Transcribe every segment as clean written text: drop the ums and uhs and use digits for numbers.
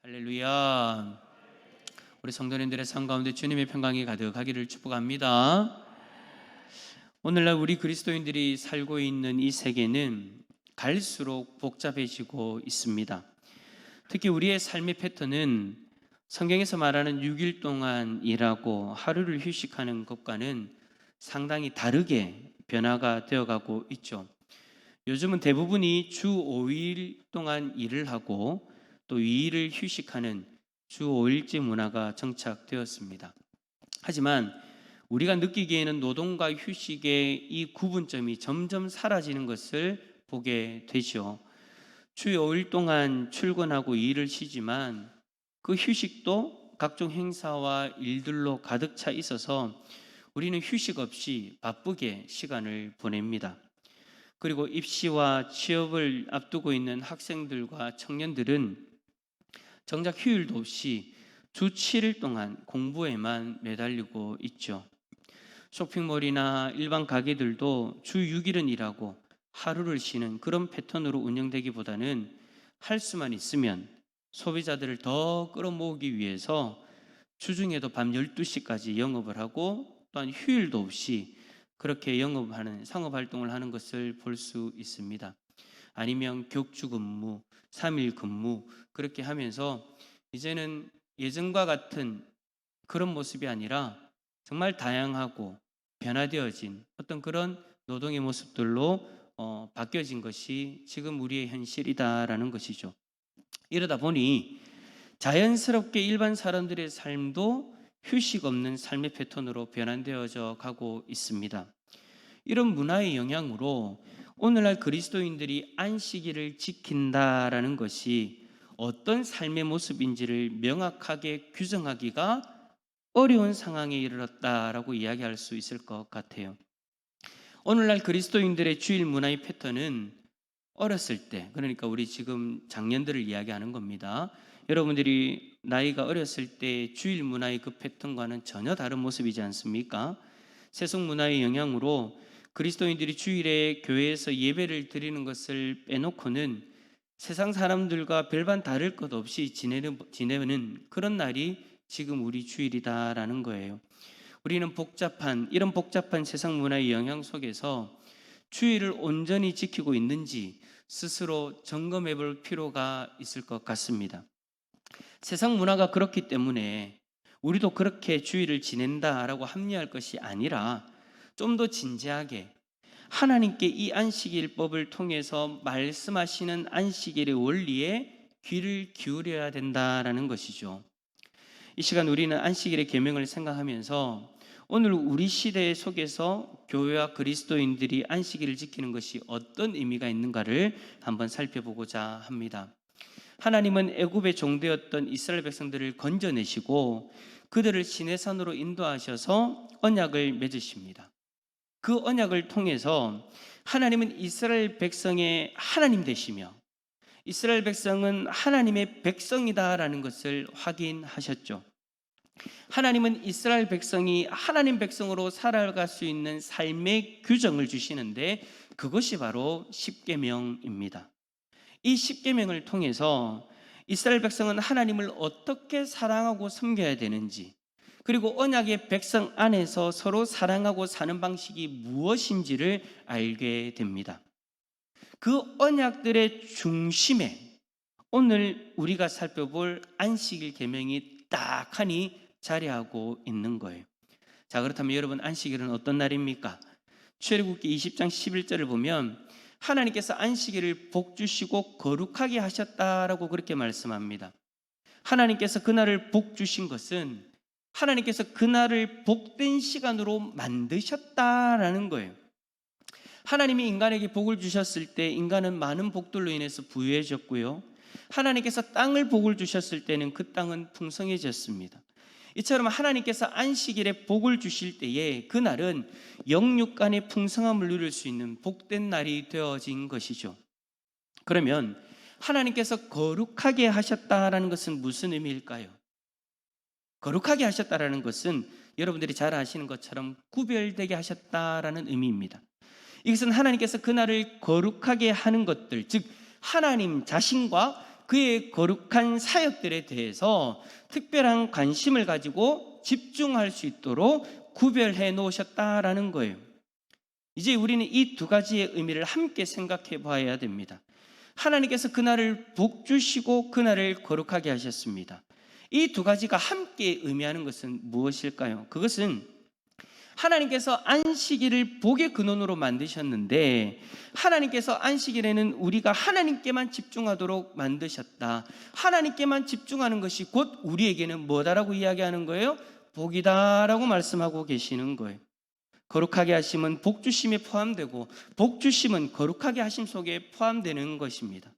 할렐루야. 우리 성도님들의 삶 가운데 주님의 평강이 가득하기를 축복합니다. 오늘날 우리 그리스도인들이 살고 있는 이 세계는 갈수록 복잡해지고 있습니다. 특히 우리의 삶의 패턴은 성경에서 말하는 6일 동안 일하고 하루를 휴식하는 것과는 상당히 다르게 변화가 되어가고 있죠. 요즘은 대부분이 주 5일 동안 일을 하고 또 2일을 휴식하는 주 5일제 문화가 정착되었습니다. 하지만 우리가 느끼기에는 노동과 휴식의 이 구분점이 점점 사라지는 것을 보게 되죠. 주 5일 동안 출근하고 2일을 쉬지만 그 휴식도 각종 행사와 일들로 가득 차 있어서 우리는 휴식 없이 바쁘게 시간을 보냅니다. 그리고 입시와 취업을 앞두고 있는 학생들과 청년들은 정작 휴일도 없이 주 7일 동안 공부에만 매달리고 있죠. 쇼핑몰이나 일반 가게들도 주 6일은 일하고 하루를 쉬는 그런 패턴으로 운영되기보다는 할 수만 있으면 소비자들을 더 끌어모으기 위해서 주중에도 밤 12시까지 영업을 하고 또한 휴일도 없이 그렇게 영업하는 상업활동을 하는 것을 볼 수 있습니다. 아니면 격주 근무, 3일 근무 그렇게 하면서 이제는 예전과 같은 그런 모습이 아니라 정말 다양하고 변화되어진 어떤 그런 노동의 모습들로 바뀌어진 것이 지금 우리의 현실이다라는 것이죠. 이러다 보니 자연스럽게 일반 사람들의 삶도 휴식 없는 삶의 패턴으로 변환되어져 가고 있습니다. 이런 문화의 영향으로 오늘날 그리스도인들이 안식일을 지킨다라는 것이 어떤 삶의 모습인지를 명확하게 규정하기가 어려운 상황에 이르렀다라고 이야기할 수 있을 것 같아요. 오늘날 그리스도인들의 주일 문화의 패턴은 어렸을 때, 그러니까 우리 지금 장년들을 이야기하는 겁니다. 여러분들이 나이가 어렸을 때 주일 문화의 그 패턴과는 전혀 다른 모습이지 않습니까? 세속 문화의 영향으로 그리스도인들이 주일에 교회에서 예배를 드리는 것을 빼놓고는 세상 사람들과 별반 다를 것 없이 지내는 그런 날이 지금 우리 주일이다라는 거예요. 우리는 이런 복잡한 세상 문화의 영향 속에서 주일을 온전히 지키고 있는지 스스로 점검해 볼 필요가 있을 것 같습니다. 세상 문화가 그렇기 때문에 우리도 그렇게 주일을 지낸다라고 합리화할 것이 아니라 좀 더 진지하게 하나님께 이 안식일법을 통해서 말씀하시는 안식일의 원리에 귀를 기울여야 된다라는 것이죠. 이 시간 우리는 안식일의 계명을 생각하면서 오늘 우리 시대 속에서 교회와 그리스도인들이 안식일을 지키는 것이 어떤 의미가 있는가를 한번 살펴보고자 합니다. 하나님은 애굽의 종되었던 이스라엘 백성들을 건져내시고 그들을 시내산으로 인도하셔서 언약을 맺으십니다. 그 언약을 통해서 하나님은 이스라엘 백성의 하나님 되시며 이스라엘 백성은 하나님의 백성이다라는 것을 확인하셨죠. 하나님은 이스라엘 백성이 하나님 백성으로 살아갈 수 있는 삶의 규정을 주시는데 그것이 바로 십계명입니다. 이 십계명을 통해서 이스라엘 백성은 하나님을 어떻게 사랑하고 섬겨야 되는지, 그리고 언약의 백성 안에서 서로 사랑하고 사는 방식이 무엇인지를 알게 됩니다. 그 언약들의 중심에 오늘 우리가 살펴볼 안식일 계명이 딱하니 자리하고 있는 거예요. 자, 그렇다면 여러분, 안식일은 어떤 날입니까? 출애굽기 20장 11절을 보면 하나님께서 안식일을 복 주시고 거룩하게 하셨다라고 그렇게 말씀합니다. 하나님께서 그날을 복 주신 것은 하나님께서 그날을 복된 시간으로 만드셨다라는 거예요. 하나님이 인간에게 복을 주셨을 때 인간은 많은 복들로 인해서 부유해졌고요. 하나님께서 땅을 복을 주셨을 때는 그 땅은 풍성해졌습니다. 이처럼 하나님께서 안식일에 복을 주실 때에 그날은 영육간의 풍성함을 누릴 수 있는 복된 날이 되어진 것이죠. 그러면 하나님께서 거룩하게 하셨다라는 것은 무슨 의미일까요? 거룩하게 하셨다라는 것은 여러분들이 잘 아시는 것처럼 구별되게 하셨다라는 의미입니다. 이것은 하나님께서 그날을 거룩하게 하는 것들, 즉 하나님 자신과 그의 거룩한 사역들에 대해서 특별한 관심을 가지고 집중할 수 있도록 구별해 놓으셨다라는 거예요. 이제 우리는 이 두 가지의 의미를 함께 생각해 봐야 됩니다. 하나님께서 그날을 복 주시고 그날을 거룩하게 하셨습니다. 이 두 가지가 함께 의미하는 것은 무엇일까요? 그것은 하나님께서 안식일을 복의 근원으로 만드셨는데 하나님께서 안식일에는 우리가 하나님께만 집중하도록 만드셨다. 하나님께만 집중하는 것이 곧 우리에게는 뭐다라고 이야기하는 거예요? 복이다라고 말씀하고 계시는 거예요. 거룩하게 하심은 복 주심에 포함되고 복 주심은 거룩하게 하심 속에 포함되는 것입니다.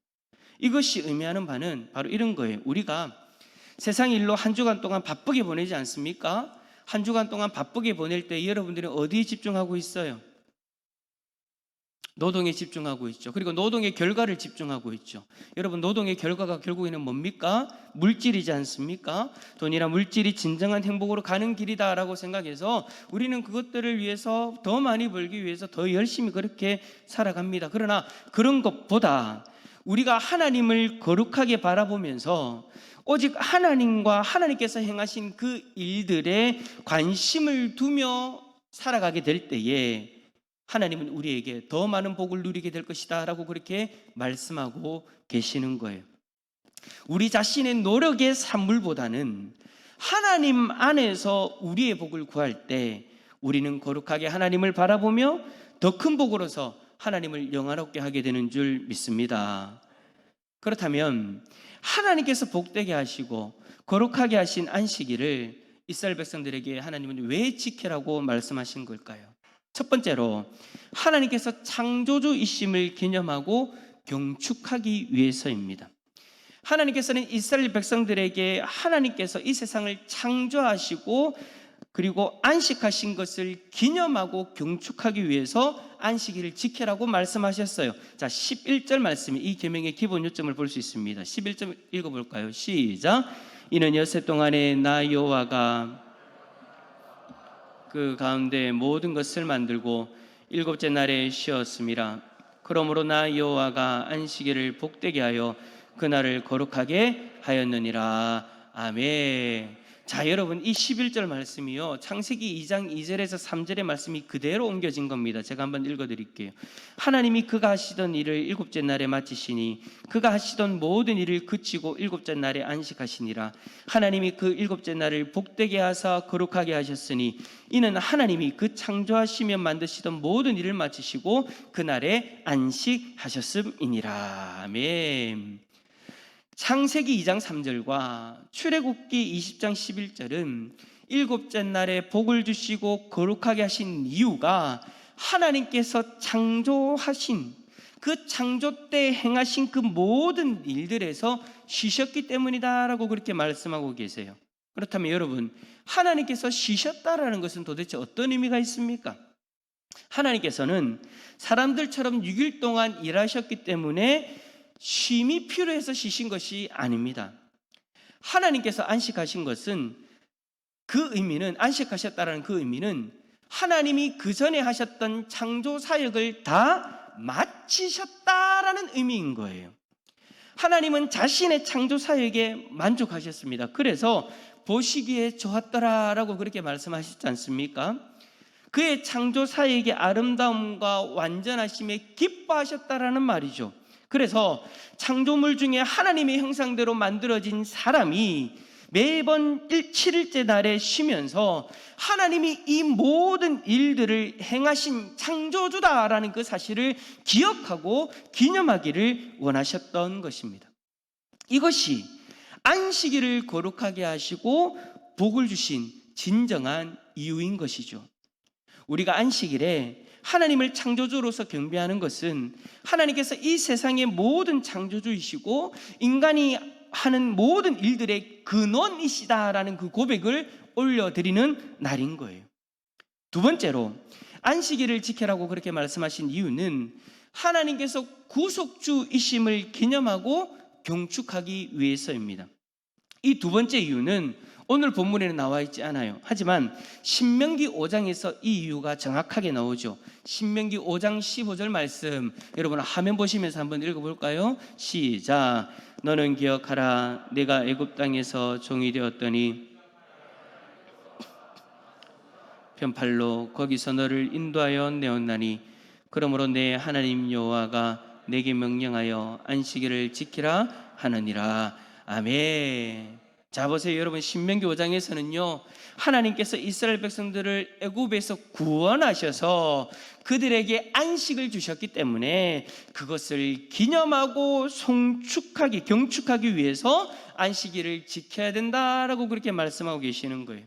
이것이 의미하는 바는 바로 이런 거예요. 우리가 세상 일로 한 주간 동안 바쁘게 보내지 않습니까? 한 주간 동안 바쁘게 보낼 때 여러분들은 어디에 집중하고 있어요? 노동에 집중하고 있죠. 그리고 노동의 결과를 집중하고 있죠. 여러분, 노동의 결과가 결국에는 뭡니까? 물질이지 않습니까? 돈이나 물질이 진정한 행복으로 가는 길이다라고 생각해서 우리는 그것들을 위해서 더 많이 벌기 위해서 더 열심히 그렇게 살아갑니다. 그러나 그런 것보다 우리가 하나님을 거룩하게 바라보면서 오직 하나님과 하나님께서 행하신 그 일들에 관심을 두며 살아가게 될 때에 하나님은 우리에게 더 많은 복을 누리게 될 것이다 라고 그렇게 말씀하고 계시는 거예요. 우리 자신의 노력의 산물보다는 하나님 안에서 우리의 복을 구할 때 우리는 거룩하게 하나님을 바라보며 더 큰 복으로서 하나님을 영화롭게 하게 되는 줄 믿습니다. 그렇다면 하나님께서 복되게 하시고 거룩하게 하신 안식일을 이스라엘 백성들에게 하나님은 왜 지키라고 말씀하신 걸까요? 첫 번째로 하나님께서 창조주이심을 기념하고 경축하기 위해서입니다. 하나님께서는 이스라엘 백성들에게 하나님께서 이 세상을 창조하시고 그리고 안식하신 것을 기념하고 경축하기 위해서 안식일을 지키라고 말씀하셨어요. 자, 11절 말씀이 이 계명의 기본 요점을 볼 수 있습니다. 11절 읽어볼까요? 시작. 이는 엿새 동안에 나 여호와가 그 가운데 모든 것을 만들고 일곱째 날에 쉬었음이라. 그러므로 나 여호와가 안식일을 복되게 하여 그날을 거룩하게 하였느니라. 아멘. 자, 여러분, 이 11절 말씀이요, 창세기 2장 2절에서 3절의 말씀이 그대로 옮겨진 겁니다. 제가 한번 읽어드릴게요. 하나님이 그가 하시던 일을 일곱째 날에 마치시니 그가 하시던 모든 일을 그치고 일곱째 날에 안식하시니라. 하나님이 그 일곱째 날을 복되게 하사 거룩하게 하셨으니 이는 하나님이 그 창조하시며 만드시던 모든 일을 마치시고 그날에 안식하셨음이니라. 아멘. 창세기 2장 3절과 출애굽기 20장 11절은 일곱째 날에 복을 주시고 거룩하게 하신 이유가 하나님께서 창조하신 그 창조 때 행하신 그 모든 일들에서 쉬셨기 때문이다라고 그렇게 말씀하고 계세요. 그렇다면 여러분, 하나님께서 쉬셨다라는 것은 도대체 어떤 의미가 있습니까? 하나님께서는 사람들처럼 6일 동안 일하셨기 때문에 쉼이 필요해서 쉬신 것이 아닙니다. 하나님께서 안식하신 것은 그 의미는, 안식하셨다는 그 의미는 하나님이 그 전에 하셨던 창조 사역을 다 마치셨다라는 의미인 거예요. 하나님은 자신의 창조 사역에 만족하셨습니다. 그래서 보시기에 좋았더라라고 그렇게 말씀하셨지 않습니까? 그의 창조 사역의 아름다움과 완전하심에 기뻐하셨다라는 말이죠. 그래서 창조물 중에 하나님의 형상대로 만들어진 사람이 매번 7일째 날에 쉬면서 하나님이 이 모든 일들을 행하신 창조주다라는 그 사실을 기억하고 기념하기를 원하셨던 것입니다. 이것이 안식일을 거룩하게 하시고 복을 주신 진정한 이유인 것이죠. 우리가 안식일에 하나님을 창조주로서 경배하는 것은 하나님께서 이 세상의 모든 창조주이시고 인간이 하는 모든 일들의 근원이시다라는 그 고백을 올려드리는 날인 거예요. 두 번째로 안식일을 지키라고 그렇게 말씀하신 이유는 하나님께서 구속주이심을 기념하고 경축하기 위해서입니다. 이 두 번째 이유는 오늘 본문에는 나와 있지 않아요. 하지만 신명기 5장에서 이 이유가 정확하게 나오죠. 신명기 5장 15절 말씀, 여러분 화면 보시면서 한번 읽어볼까요? 시작. 너는 기억하라. 내가 애굽 땅에서 종이 되었더니 편팔로 거기서 너를 인도하여 내었나니 그러므로 내 하나님 여호와가 내게 명령하여 안식일을 지키라 하느니라. 아멘. 자 보세요 여러분, 신명기 5장에서는요 하나님께서 이스라엘 백성들을 애굽에서 구원하셔서 그들에게 안식을 주셨기 때문에 그것을 기념하고 경축하기 위해서 안식일을 지켜야 된다라고 그렇게 말씀하고 계시는 거예요.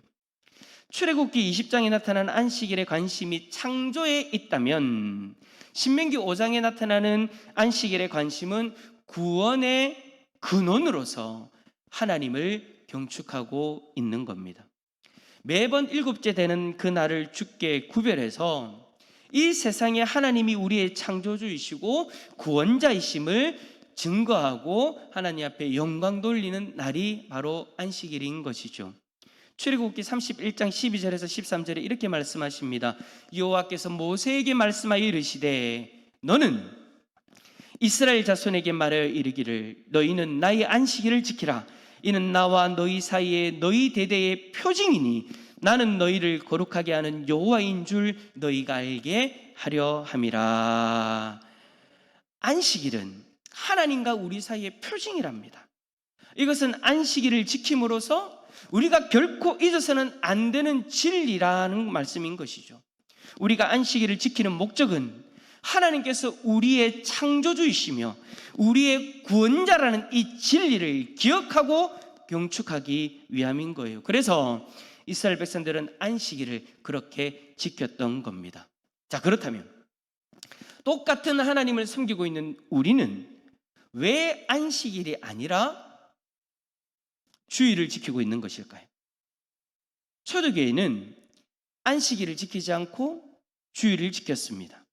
출애굽기 20장에 나타난 안식일의 관심이 창조에 있다면 신명기 5장에 나타나는 안식일의 관심은 구원의 근원으로서 하나님을 경축하고 있는 겁니다. 매번 일곱째 되는 그 날을 주께 구별해서 이 세상에 하나님이 우리의 창조주이시고 구원자이심을 증거하고 하나님 앞에 영광 돌리는 날이 바로 안식일인 것이죠. 출애굽기 31장 12절에서 13절에 이렇게 말씀하십니다. 여호와께서 모세에게 말씀하여 이르시되 너는 이스라엘 자손에게 말하여 이르기를 너희는 나의 안식일을 지키라. 이는 나와 너희 사이에 너희 대대의 표징이니 나는 너희를 거룩하게 하는 여호와인 줄 너희가 알게 하려 함이라. 안식일은 하나님과 우리 사이의 표징이랍니다. 이것은 안식일을 지킴으로써 우리가 결코 잊어서는 안 되는 진리라는 말씀인 것이죠. 우리가 안식일을 지키는 목적은 하나님께서 우리의 창조주이시며 우리의 구원자라는 이 진리를 기억하고 경축하기 위함인 거예요. 그래서 이스라엘 백성들은 안식일을 그렇게 지켰던 겁니다. 자, 그렇다면 똑같은 하나님을 섬기고 있는 우리는 왜 안식일이 아니라 주일을 지키고 있는 것일까요? 초대교회는 안식일을 지키지 않고 주일을 지켰습니다.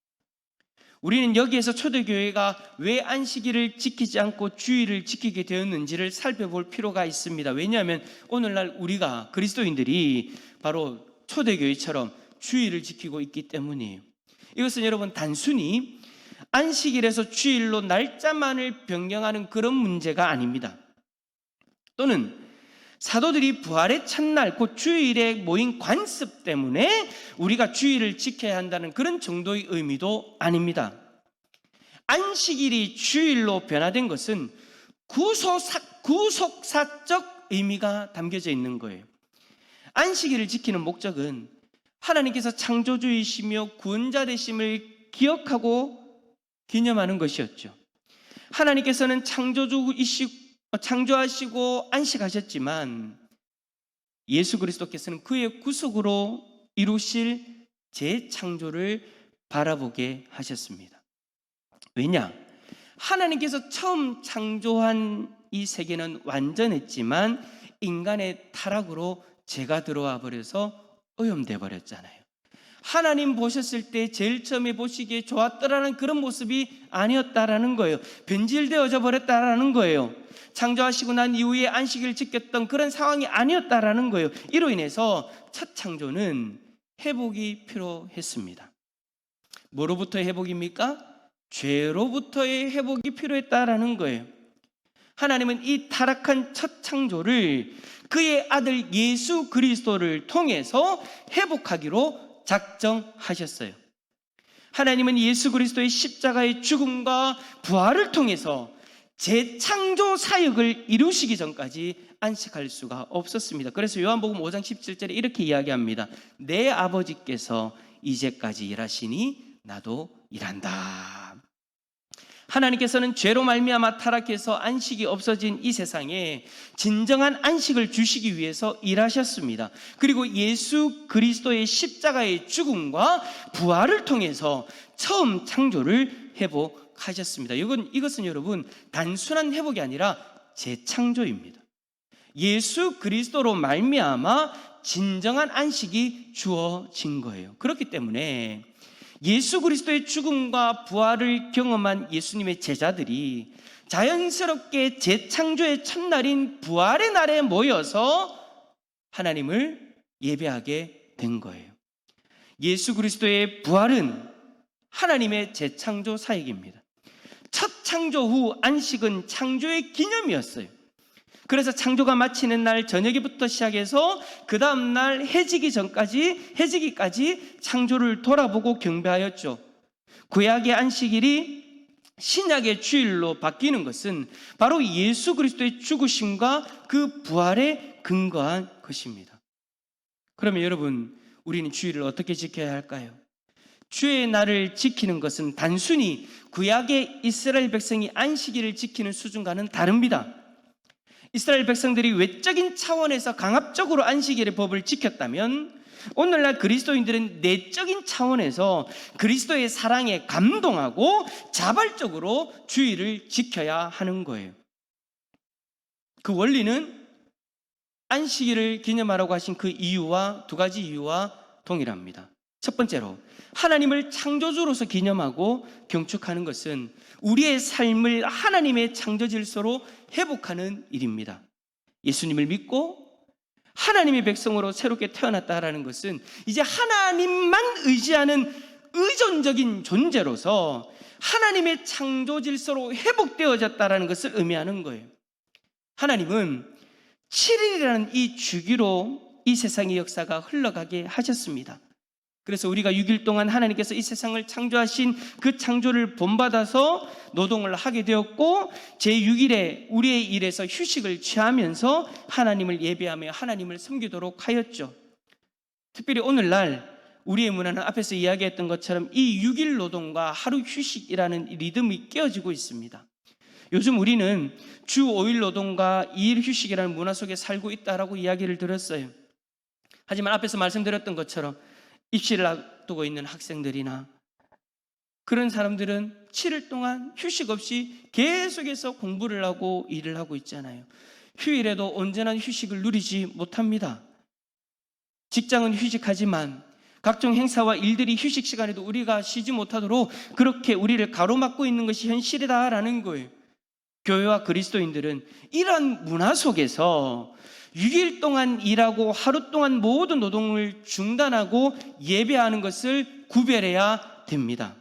우리는 여기에서 초대교회가 왜 안식일을 지키지 않고 주일을 지키게 되었는지를 살펴볼 필요가 있습니다. 왜냐하면 오늘날 우리가 그리스도인들이 바로 초대교회처럼 주일을 지키고 있기 때문이에요. 이것은 여러분 단순히 안식일에서 주일로 날짜만을 변경하는 그런 문제가 아닙니다. 또는 사도들이 부활의 첫날 곧 주일에 모인 관습 때문에 우리가 주일을 지켜야 한다는 그런 정도의 의미도 아닙니다. 안식일이 주일로 변화된 것은 구속사적 의미가 담겨져 있는 거예요. 안식일을 지키는 목적은 하나님께서 창조주이시며 구원자 되심을 기억하고 기념하는 것이었죠. 하나님께서는 창조하시고 안식하셨지만 예수 그리스도께서는 그의 구속으로 이루실 재창조를 바라보게 하셨습니다. 왜냐? 하나님께서 처음 창조한 이 세계는 완전했지만 인간의 타락으로 죄가 들어와 버려서 오염돼 버렸잖아요. 하나님 보셨을 때 제일 처음에 보시기에 좋았더라는 그런 모습이 아니었다라는 거예요. 변질되어져 버렸다라는 거예요. 창조하시고 난 이후에 안식일을 지켰던 그런 상황이 아니었다라는 거예요. 이로 인해서 첫 창조는 회복이 필요했습니다. 뭐로부터의 회복입니까? 죄로부터의 회복이 필요했다라는 거예요. 하나님은 이 타락한 첫 창조를 그의 아들 예수 그리스도를 통해서 회복하기로 작정하셨어요. 하나님은 예수 그리스도의 십자가의 죽음과 부활을 통해서 재창조 사역을 이루시기 전까지 안식할 수가 없었습니다. 그래서 요한복음 5장 17절에 이렇게 이야기합니다. 내 아버지께서 이제까지 일하시니 나도 일한다. 하나님께서는 죄로 말미암아 타락해서 안식이 없어진 이 세상에 진정한 안식을 주시기 위해서 일하셨습니다. 그리고 예수 그리스도의 십자가의 죽음과 부활을 통해서 처음 창조를 회복하셨습니다. 이것은 여러분 단순한 회복이 아니라 재창조입니다. 예수 그리스도로 말미암아 진정한 안식이 주어진 거예요. 그렇기 때문에 예수 그리스도의 죽음과 부활을 경험한 예수님의 제자들이 자연스럽게 재창조의 첫날인 부활의 날에 모여서 하나님을 예배하게 된 거예요. 예수 그리스도의 부활은 하나님의 재창조 사역입니다. 첫 창조 후 안식은 창조의 기념이었어요. 그래서 창조가 마치는 날 저녁에부터 시작해서 그 다음 날 해지기까지 창조를 돌아보고 경배하였죠. 구약의 안식일이 신약의 주일로 바뀌는 것은 바로 예수 그리스도의 죽으심과 그 부활에 근거한 것입니다. 그러면 여러분, 우리는 주일을 어떻게 지켜야 할까요? 주의 날을 지키는 것은 단순히 구약의 이스라엘 백성이 안식일을 지키는 수준과는 다릅니다. 이스라엘 백성들이 외적인 차원에서 강압적으로 안식일의 법을 지켰다면 오늘날 그리스도인들은 내적인 차원에서 그리스도의 사랑에 감동하고 자발적으로 주일을 지켜야 하는 거예요. 그 원리는 안식일을 기념하라고 하신 그 이유와 두 가지 이유와 동일합니다. 첫 번째로, 하나님을 창조주로서 기념하고 경축하는 것은 우리의 삶을 하나님의 창조 질서로 회복하는 일입니다. 예수님을 믿고 하나님의 백성으로 새롭게 태어났다라는 것은 이제 하나님만 의지하는 의존적인 존재로서 하나님의 창조 질서로 회복되어졌다라는 것을 의미하는 거예요. 하나님은 7일이라는 이 주기로 이 세상의 역사가 흘러가게 하셨습니다. 그래서 우리가 6일 동안 하나님께서 이 세상을 창조하신 그 창조를 본받아서 노동을 하게 되었고, 제6일에 우리의 일에서 휴식을 취하면서 하나님을 예배하며 하나님을 섬기도록 하였죠. 특별히 오늘날 우리의 문화는 앞에서 이야기했던 것처럼 이 6일 노동과 하루 휴식이라는 리듬이 깨어지고 있습니다. 요즘 우리는 주 5일 노동과 2일 휴식이라는 문화 속에 살고 있다라고 이야기를 들었어요. 하지만 앞에서 말씀드렸던 것처럼 입시를 앞두고 있는 학생들이나 그런 사람들은 7일 동안 휴식 없이 계속해서 공부를 하고 일을 하고 있잖아요. 휴일에도 온전한 휴식을 누리지 못합니다. 직장은 휴식하지만 각종 행사와 일들이 휴식 시간에도 우리가 쉬지 못하도록 그렇게 우리를 가로막고 있는 것이 현실이다라는 거예요. 교회와 그리스도인들은 이런 문화 속에서 6일 동안 일하고 하루 동안 모든 노동을 중단하고 예배하는 것을 구별해야 됩니다.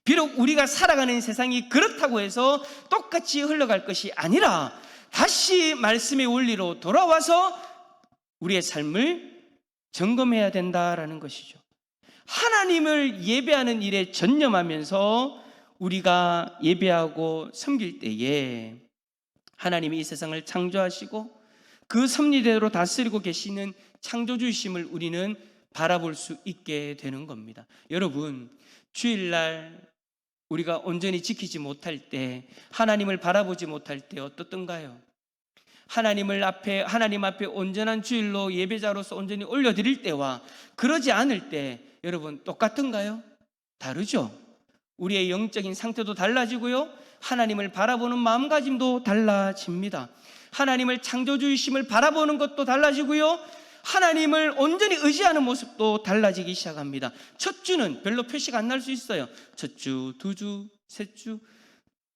비록 우리가 살아가는 세상이 그렇다고 해서 똑같이 흘러갈 것이 아니라 다시 말씀의 원리로 돌아와서 우리의 삶을 점검해야 된다라는 것이죠. 하나님을 예배하는 일에 전념하면서 우리가 예배하고 섬길 때에 하나님이 이 세상을 창조하시고 그 섭리대로 다스리고 계시는 창조주이심을 우리는 바라볼 수 있게 되는 겁니다. 여러분, 주일날 우리가 온전히 지키지 못할 때, 하나님을 바라보지 못할 때 어떻던가요? 하나님 앞에 온전한 주일로 예배자로서 온전히 올려드릴 때와 그러지 않을 때 여러분 똑같은가요? 다르죠? 우리의 영적인 상태도 달라지고요, 하나님을 바라보는 마음가짐도 달라집니다. 하나님을 창조주이심을 바라보는 것도 달라지고요, 하나님을 온전히 의지하는 모습도 달라지기 시작합니다. 첫 주는 별로 표시가 안 날 수 있어요. 첫 주, 두 주, 셋 주.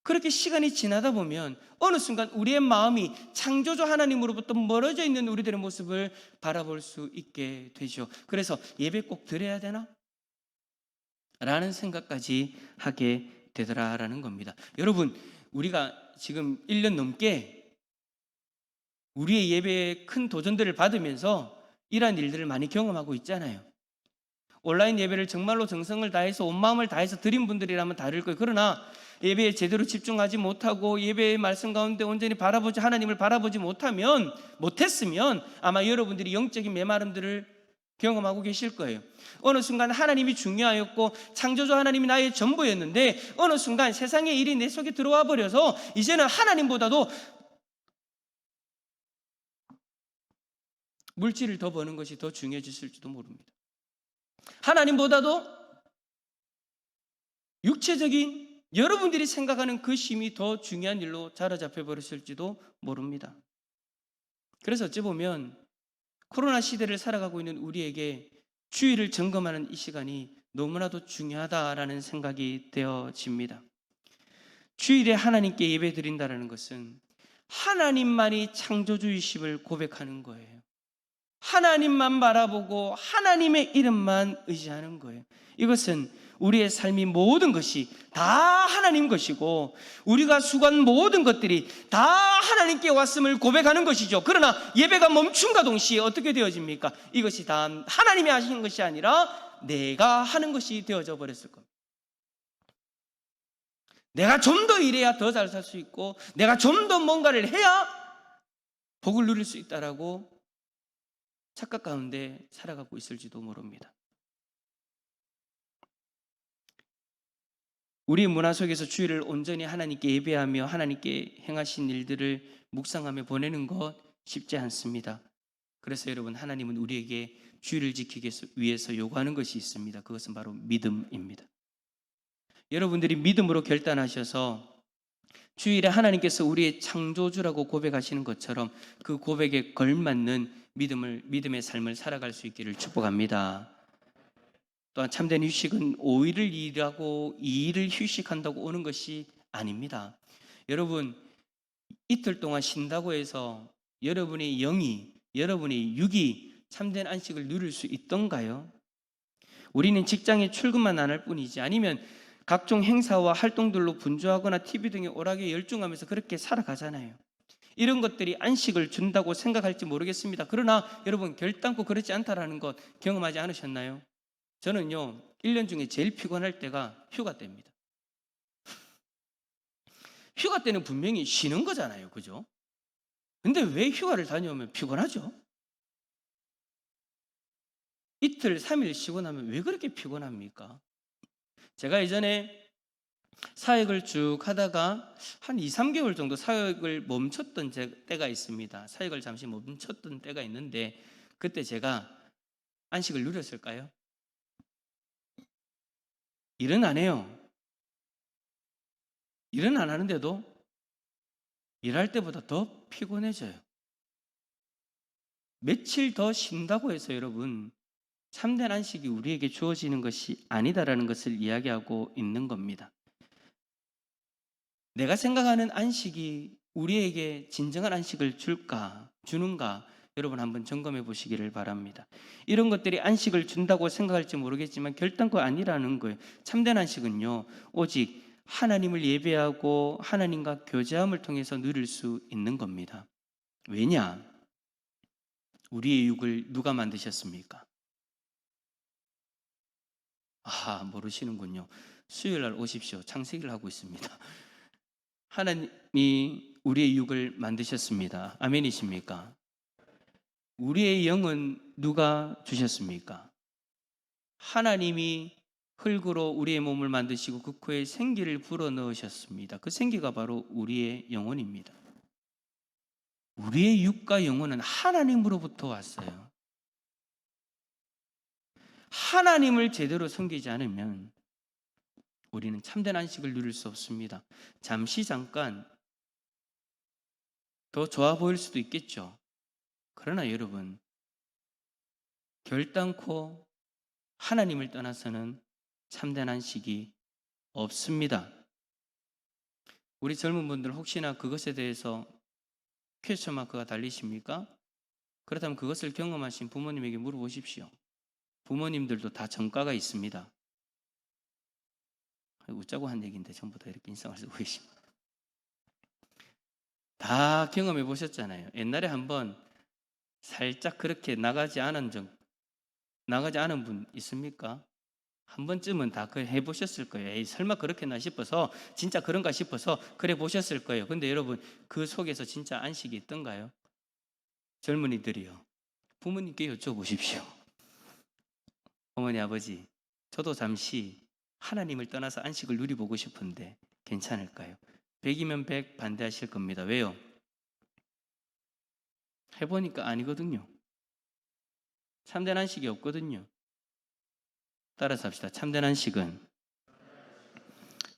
그렇게 시간이 지나다 보면 어느 순간 우리의 마음이 창조주 하나님으로부터 멀어져 있는 우리들의 모습을 바라볼 수 있게 되죠. 그래서 예배 꼭 드려야 되나? 라는 생각까지 하게 되더라라는 겁니다. 여러분, 우리가 지금 1년 넘게 우리의 예배에 큰 도전들을 받으면서 이러한 일들을 많이 경험하고 있잖아요. 온라인 예배를 정말로 정성을 다해서 온 마음을 다해서 드린 분들이라면 다를 거예요. 그러나 예배에 제대로 집중하지 못하고 예배의 말씀 가운데 온전히 하나님을 바라보지 못했으면 아마 여러분들이 영적인 메마름들을 경험하고 계실 거예요. 어느 순간 하나님이 중요하였고 창조주 하나님이 나의 전부였는데 어느 순간 세상의 일이 내 속에 들어와 버려서 이제는 하나님보다도 물질을 더 버는 것이 더 중요해졌을지도 모릅니다. 하나님보다도 육체적인 여러분들이 생각하는 그 힘이 더 중요한 일로 자리잡혀 버렸을지도 모릅니다. 그래서 어찌 보면 코로나 시대를 살아가고 있는 우리에게 주일을 점검하는 이 시간이 너무나도 중요하다라는 생각이 되어집니다. 주일에 하나님께 예배 드린다는 것은 하나님만이 창조주이심을 고백하는 거예요. 하나님만 바라보고 하나님의 이름만 의지하는 거예요. 이것은 우리의 삶이 모든 것이 다 하나님 것이고 우리가 수고한 모든 것들이 다 하나님께 왔음을 고백하는 것이죠. 그러나 예배가 멈춤과 동시에 어떻게 되어집니까? 이것이 다 하나님이 하시는 것이 아니라 내가 하는 것이 되어져 버렸을 겁니다. 내가 좀 더 일해야 더 잘 살 수 있고 내가 좀 더 뭔가를 해야 복을 누릴 수 있다라고 착각 가운데 살아가고 있을지도 모릅니다. 우리 문화 속에서 주일을 온전히 하나님께 예배하며 하나님께 행하신 일들을 묵상하며 보내는 것 쉽지 않습니다. 그래서 여러분, 하나님은 우리에게 주일을 지키기 위해서 요구하는 것이 있습니다. 그것은 바로 믿음입니다. 여러분들이 믿음으로 결단하셔서 주일에 하나님께서 우리의 창조주라고 고백하시는 것처럼 그 고백에 걸맞는 믿음의 삶을 살아갈 수 있기를 축복합니다. 또한 참된 휴식은 5일을 일하고 2일을 휴식한다고 오는 것이 아닙니다. 여러분, 이틀 동안 쉰다고 해서 여러분의 영이, 여러분의 육이 참된 안식을 누릴 수 있던가요? 우리는 직장에 출근만 안 할 뿐이지 아니면 각종 행사와 활동들로 분주하거나 TV 등의 오락에 열중하면서 그렇게 살아가잖아요. 이런 것들이 안식을 준다고 생각할지 모르겠습니다. 그러나 여러분, 결단코 그렇지 않다라는 것 경험하지 않으셨나요? 저는요, 1년 중에 제일 피곤할 때가 휴가 때입니다. 휴가 때는 분명히 쉬는 거잖아요. 그죠? 근데 왜 휴가를 다녀오면 피곤하죠? 이틀, 3일 쉬고 나면 왜 그렇게 피곤합니까? 제가 예전에 사역을 쭉 하다가 한 2, 3개월 정도 사역을 멈췄던 때가 있습니다. 사역을 잠시 멈췄던 때가 있는데 그때 제가 안식을 누렸을까요? 일은 안 해요. 일은 안 하는데도 일할 때보다 더 피곤해져요. 며칠 더 쉰다고 해서 여러분, 참된 안식이 우리에게 주어지는 것이 아니다라는 것을 이야기하고 있는 겁니다. 내가 생각하는 안식이 우리에게 진정한 안식을 주는가 여러분 한번 점검해 보시기를 바랍니다. 이런 것들이 안식을 준다고 생각할지 모르겠지만 결단코 아니라는 거예요. 참된 안식은요, 오직 하나님을 예배하고 하나님과 교제함을 통해서 누릴 수 있는 겁니다. 왜냐? 우리의 육을 누가 만드셨습니까? 모르시는군요. 수요일날 오십시오. 창세기를 하고 있습니다. 하나님이 우리의 육을 만드셨습니다. 아멘이십니까? 우리의 영은 누가 주셨습니까? 하나님이 흙으로 우리의 몸을 만드시고 그 코에 생기를 불어넣으셨습니다. 그 생기가 바로 우리의 영혼입니다. 우리의 육과 영혼은 하나님으로부터 왔어요. 하나님을 제대로 섬기지 않으면 우리는 참된 안식을 누릴 수 없습니다. 잠깐 더 좋아 보일 수도 있겠죠. 그러나 여러분, 결단코 하나님을 떠나서는 참된 안식이 없습니다. 우리 젊은 분들 혹시나 그것에 대해서 퀘스천 마크가 달리십니까? 그렇다면 그것을 경험하신 부모님에게 물어보십시오. 부모님들도 다 정가가 있습니다. 웃자고 한 얘기인데 전부 다 이렇게 인상을 쓰고 계십니다. 다 경험해 보셨잖아요. 옛날에 한번 살짝 그렇게 나가지 않은 분 있습니까? 한 번쯤은 다 해보셨을 거예요. 에이, 설마 그렇게나 싶어서, 진짜 그런가 싶어서 그래 보셨을 거예요. 근데 여러분, 그 속에서 진짜 안식이 있던가요? 젊은이들이요, 부모님께 여쭤보십시오. 어머니, 아버지, 저도 잠시 하나님을 떠나서 안식을 누려보고 싶은데 괜찮을까요? 100이면 100 반대하실 겁니다. 왜요? 해보니까 아니거든요. 참된 안식이 없거든요. 따라서 합시다. 참된 안식은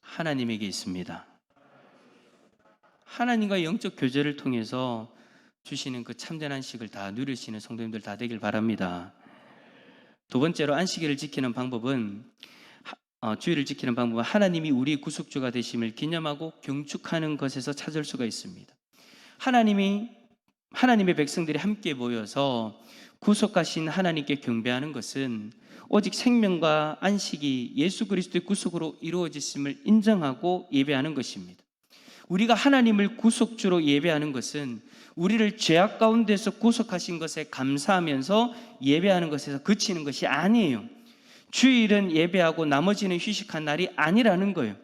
하나님에게 있습니다. 하나님과 영적 교제를 통해서 주시는 그 참된 안식을 다 누리시는 성도님들 다 되길 바랍니다. 두 번째로 주일을 지키는 방법은 하나님이 우리 구속주가 되심을 기념하고 경축하는 것에서 찾을 수가 있습니다. 하나님의 백성들이 함께 모여서 구속하신 하나님께 경배하는 것은 오직 생명과 안식이 예수 그리스도의 구속으로 이루어졌음을 인정하고 예배하는 것입니다. 우리가 하나님을 구속주로 예배하는 것은 우리를 죄악 가운데서 구속하신 것에 감사하면서 예배하는 것에서 그치는 것이 아니에요. 주일은 예배하고 나머지는 휴식한 날이 아니라는 거예요.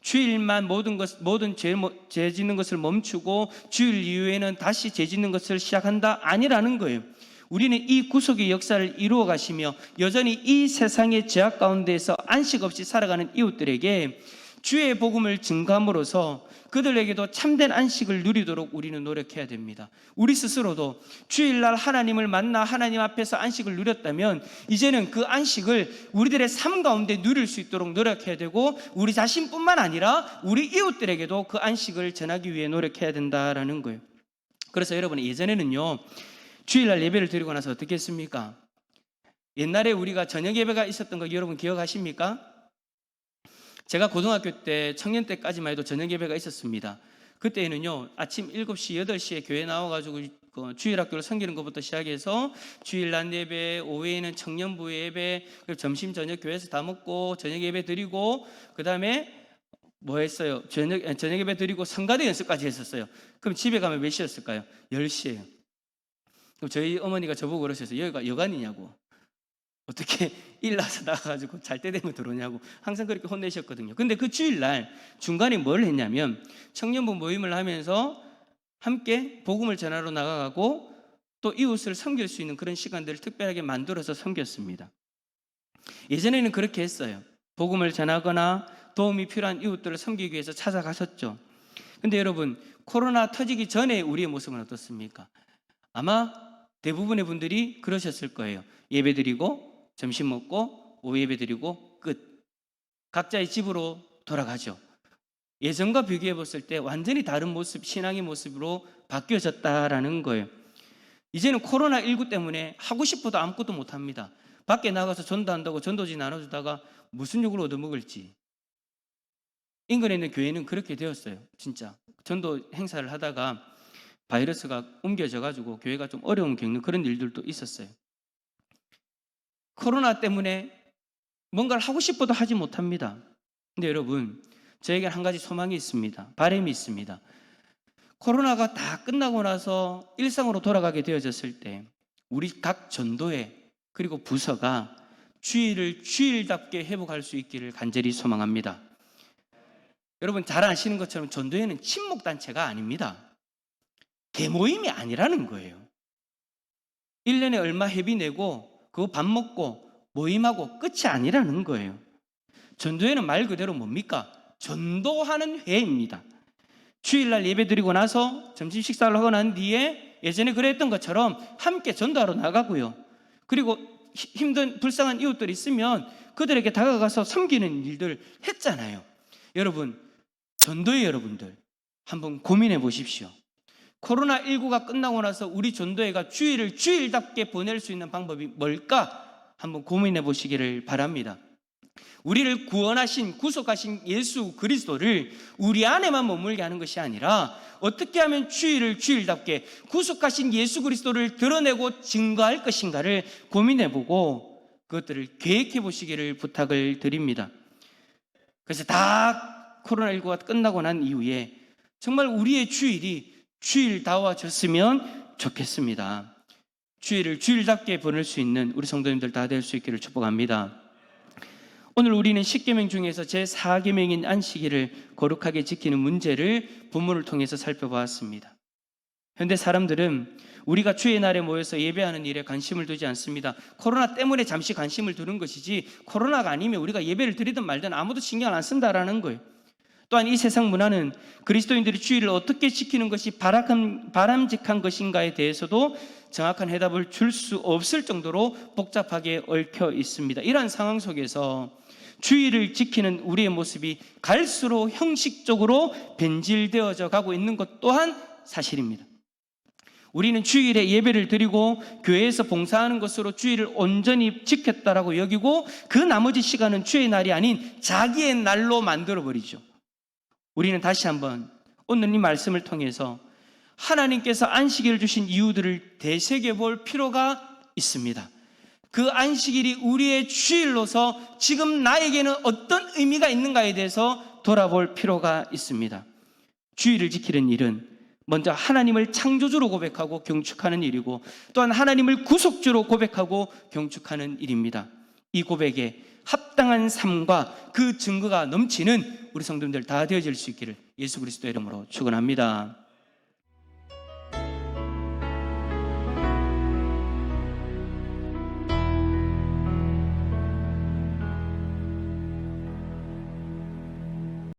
주일만 모든 죄 짓는 것을 멈추고 주일 이후에는 다시 죄 짓는 것을 시작한다 아니라는 거예요. 우리는 이 구속의 역사를 이루어 가시며 여전히 이 세상의 죄악 가운데에서 안식 없이 살아가는 이웃들에게 주의 복음을 증거함으로써 그들에게도 참된 안식을 누리도록 우리는 노력해야 됩니다. 우리 스스로도 주일날 하나님을 만나 하나님 앞에서 안식을 누렸다면 이제는 그 안식을 우리들의 삶 가운데 누릴 수 있도록 노력해야 되고 우리 자신뿐만 아니라 우리 이웃들에게도 그 안식을 전하기 위해 노력해야 된다라는 거예요. 그래서 여러분, 예전에는요, 주일날 예배를 드리고 나서 어떻게 했습니까? 옛날에 우리가 저녁 예배가 있었던 거 여러분 기억하십니까? 제가 고등학교 때 청년 때까지만 해도 저녁 예배가 있었습니다. 그때는요, 아침 7시, 8시에 교회 나와가지고 주일학교를 섬기는 것부터 시작해서 주일 낮 예배, 오후에는 청년부 예배, 그리고 점심 저녁 교회에서 다 먹고 저녁 예배 드리고 그 다음에 뭐 했어요? 저녁 예배 드리고 성가대 연습까지 했었어요. 그럼 집에 가면 몇 시였을까요? 10시예요. 그럼 저희 어머니가 저보고 그러셨어요. 여기가 여관이냐고. 어떻게 일나서 나가가지고 잘 때 되면 들어오냐고 항상 그렇게 혼내셨거든요. 근데 그 주일날 중간에 뭘 했냐면 청년부 모임을 하면서 함께 복음을 전하러 나가고 또 이웃을 섬길 수 있는 그런 시간들을 특별하게 만들어서 섬겼습니다. 예전에는 그렇게 했어요. 복음을 전하거나 도움이 필요한 이웃들을 섬기기 위해서 찾아가셨죠. 근데 여러분, 코로나 터지기 전에 우리의 모습은 어떻습니까? 아마 대부분의 분들이 그러셨을 거예요. 예배드리고 점심 먹고 오후 예배 드리고 끝. 각자의 집으로 돌아가죠. 예전과 비교해 봤을 때 완전히 다른 모습, 신앙의 모습으로 바뀌어졌다라는 거예요. 이제는 코로나19 때문에 하고 싶어도 아무것도 못합니다. 밖에 나가서 전도한다고 전도지 나눠주다가 무슨 욕을 얻어먹을지. 인근에 있는 교회는 그렇게 되었어요. 진짜 전도 행사를 하다가 바이러스가 옮겨져가지고 교회가 좀 어려움 겪는 그런 일들도 있었어요. 코로나 때문에 뭔가를 하고 싶어도 하지 못합니다. 근데 여러분, 저에게 한 가지 소망이 있습니다. 바람이 있습니다. 코로나가 다 끝나고 나서 일상으로 돌아가게 되어졌을 때 우리 각 전도회 그리고 부서가 주일을 주일답게 회복할 수 있기를 간절히 소망합니다. 여러분 잘 아시는 것처럼 전도회는 친목단체가 아닙니다. 대모임이 아니라는 거예요. 1년에 얼마 회비 내고 그거 밥 먹고 모임하고 끝이 아니라는 거예요. 전도회는 말 그대로 뭡니까? 전도하는 회입니다. 주일날 예배 드리고 나서 점심 식사를 하고 난 뒤에 예전에 그랬던 것처럼 함께 전도하러 나가고요. 그리고 힘든 불쌍한 이웃들이 있으면 그들에게 다가가서 섬기는 일들 했잖아요. 여러분, 전도회 여러분들 한번 고민해 보십시오. 코로나19가 끝나고 나서 우리 전도회가 주일을 주일답게 보낼 수 있는 방법이 뭘까? 한번 고민해 보시기를 바랍니다. 우리를 구원하신, 구속하신 예수 그리스도를 우리 안에만 머물게 하는 것이 아니라 어떻게 하면 주일을 주일답게 구속하신 예수 그리스도를 드러내고 증거할 것인가를 고민해 보고 그것들을 계획해 보시기를 부탁을 드립니다. 그래서 다 코로나19가 끝나고 난 이후에 정말 우리의 주일이 주일다워졌으면 좋겠습니다. 주일을 주일답게 보낼 수 있는 우리 성도님들 다 될 수 있기를 축복합니다. 오늘 우리는 10계명 중에서 제4계명인 안식일을 거룩하게 지키는 문제를 본문을 통해서 살펴보았습니다. 현대 사람들은 우리가 주의 날에 모여서 예배하는 일에 관심을 두지 않습니다. 코로나 때문에 잠시 관심을 두는 것이지 코로나가 아니면 우리가 예배를 드리든 말든 아무도 신경을 안 쓴다라는 거예요. 또한 이 세상 문화는 그리스도인들이 주일을 어떻게 지키는 것이 바람직한 것인가에 대해서도 정확한 해답을 줄 수 없을 정도로 복잡하게 얽혀 있습니다. 이러한 상황 속에서 주일을 지키는 우리의 모습이 갈수록 형식적으로 변질되어져 가고 있는 것 또한 사실입니다. 우리는 주일에 예배를 드리고 교회에서 봉사하는 것으로 주일을 온전히 지켰다라고 여기고 그 나머지 시간은 주의 날이 아닌 자기의 날로 만들어버리죠. 우리는 다시 한번 오늘 이 말씀을 통해서 하나님께서 안식일을 주신 이유들을 되새겨볼 필요가 있습니다. 그 안식일이 우리의 주일로서 지금 나에게는 어떤 의미가 있는가에 대해서 돌아볼 필요가 있습니다. 주일을 지키는 일은 먼저 하나님을 창조주로 고백하고 경축하는 일이고, 또한 하나님을 구속주로 고백하고 경축하는 일입니다. 이 고백에 합당한 삶과 그 증거가 넘치는 우리 성도님들 다 되어질 수 있기를 예수 그리스도의 이름으로 축원합니다.